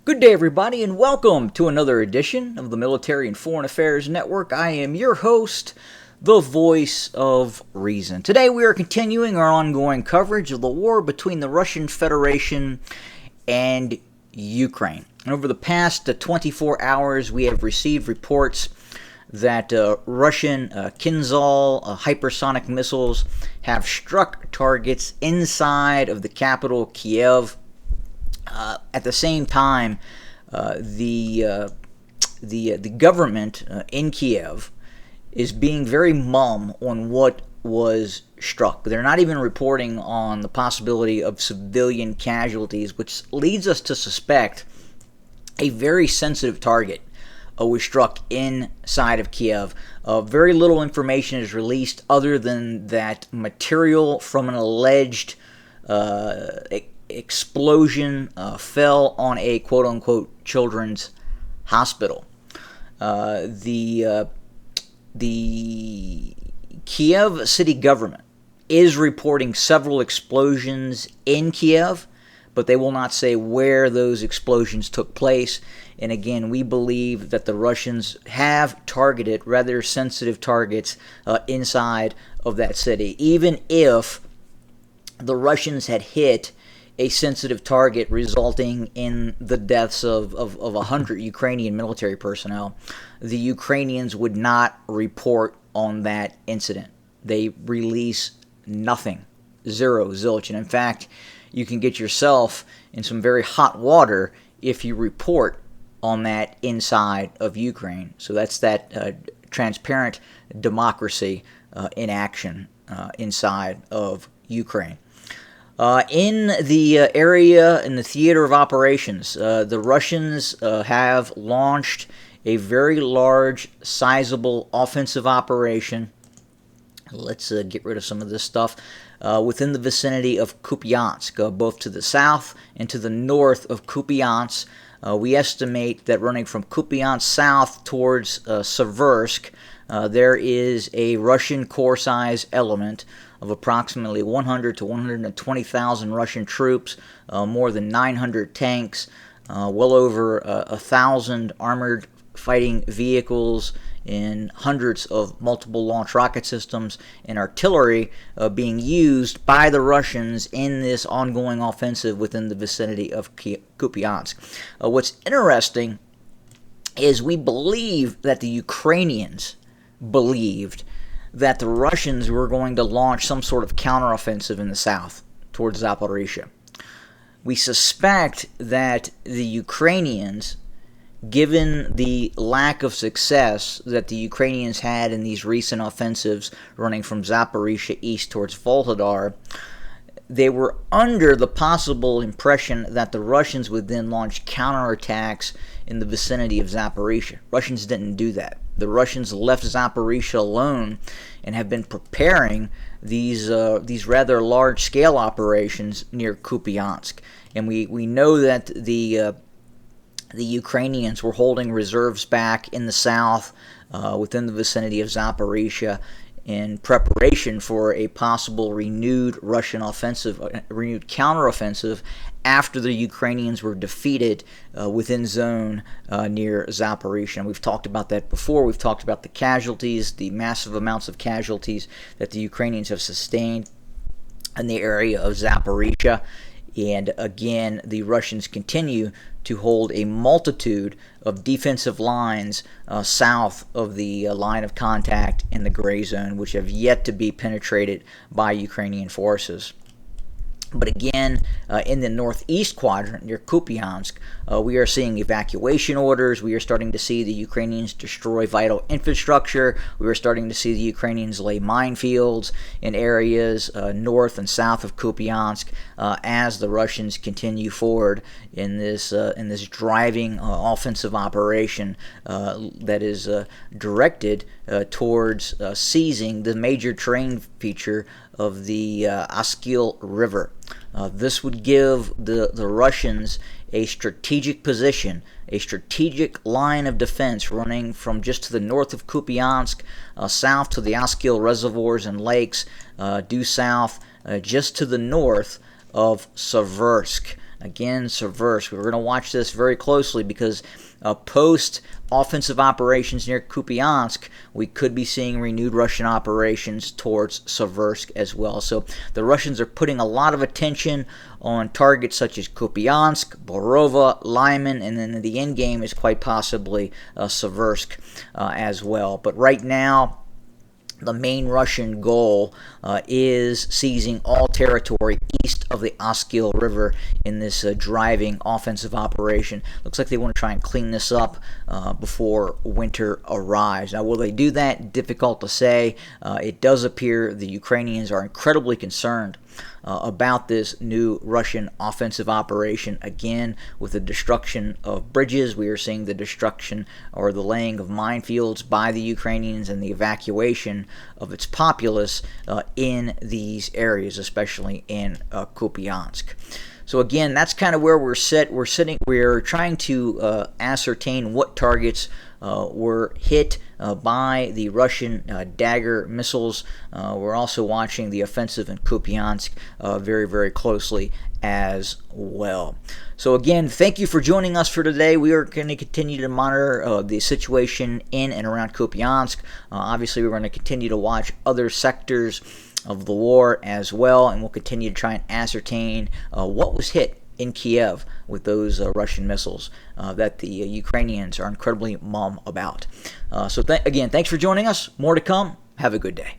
Good day, everybody, and welcome to another edition of the Military and Foreign Affairs Network. I am your host, the voice of reason. Today, we are continuing our ongoing coverage of the war between the Russian Federation and Ukraine. And over the past 24 hours, we have received reports that Russian Kinzhal hypersonic missiles have struck targets inside of the capital, Kiev. At the same time, the government in Kiev is being very mum on what was struck. They're not even reporting on the possibility of civilian casualties, which leads us to suspect a very sensitive target was struck inside of Kiev. Very little information is released other than that material from an alleged explosion fell on a quote-unquote children's hospital. The Kiev city government is reporting several explosions in Kiev, but they will not say where those explosions took place. And again, we believe that the Russians have targeted rather sensitive targets inside of that city. Even if the Russians had hit a sensitive target resulting in the deaths of 100 Ukrainian military personnel, the Ukrainians would not report on that incident. They release nothing. Zero, zilch. And in fact, you can get yourself in some very hot water if you report on that inside of Ukraine. So that's that transparent democracy in action inside of Ukraine. In the area, in the theater of operations, the Russians have launched a very large, sizable offensive operation. Let's get rid of some of this stuff. Within the vicinity of Kupiansk, both to the south and to the north of Kupiansk. We estimate that running from Kupiansk south towards Seversk, there is a Russian corps-size element of approximately 100 to 120,000 Russian troops, more than 900 tanks, well over 1,000 armored fighting vehicles, and hundreds of multiple launch rocket systems and artillery being used by the Russians in this ongoing offensive within the vicinity of Kupiansk. What's interesting is we believe that the Ukrainians believed that the Russians were going to launch some sort of counteroffensive in the south towards Zaporizhia. We suspect that the Ukrainians, given the lack of success that the Ukrainians had in these recent offensives running from Zaporizhia east towards Volhodar, they were under the possible impression that the Russians would then launch counterattacks in the vicinity of Zaporizhia. Russians didn't do that. The Russians left Zaporizhia alone and have been preparing these rather large-scale operations near Kupiansk. And we know that the Ukrainians were holding reserves back in the south within the vicinity of Zaporizhia in preparation for a possible renewed Russian offensive, renewed counteroffensive after the Ukrainians were defeated within zone near Zaporizhia. And we've talked about that before. We've talked about the casualties, the massive amounts of casualties that the Ukrainians have sustained in the area of Zaporizhia. And again, the Russians continue to hold a multitude of defensive lines south of the line of contact in the gray zone, which have yet to be penetrated by Ukrainian forces. But again, in the northeast quadrant near Kupiansk, we are seeing evacuation orders. We are starting to see the Ukrainians destroy vital infrastructure. We are starting to see the Ukrainians lay minefields in areas north and south of Kupiansk as the Russians continue forward in this driving offensive operation that is directed towards seizing the major terrain feature of the Oskil River. This would give the Russians a strategic position, a strategic line of defense running from just to the north of Kupiansk, south to the Oskil reservoirs and lakes, due south just to the north of Seversk. Again, Seversk. We're going to watch this very closely because post-offensive operations near Kupiansk, we could be seeing renewed Russian operations towards Seversk as well. So the Russians are putting a lot of attention on targets such as Kupiansk, Borova, Lyman, and then the end game is quite possibly Seversk as well. But right now, the main Russian goal is seizing all territory east of the Oskil River in this driving offensive operation. Looks like they want to try and clean this up before winter arrives. Now, will they do that? Difficult to say. It does appear the Ukrainians are incredibly concerned about this new Russian offensive operation. Again, with the destruction of bridges, we are seeing the destruction or the laying of minefields by the Ukrainians and the evacuation of its populace in these areas, especially in Kupiansk. So again, that's kind of where we're set. We're trying to ascertain what targets were hit by the Russian Dagger missiles. We're also watching the offensive in Kupiansk very, very closely as well. So again, thank you for joining us for today. We are going to continue to monitor the situation in and around Kupiansk. Obviously, we're going to continue to watch other sectors of the war as well, and we'll continue to try and ascertain what was hit in Kiev with those Russian missiles that the Ukrainians are incredibly mum about. So again, thanks for joining us. More to come. Have a good day.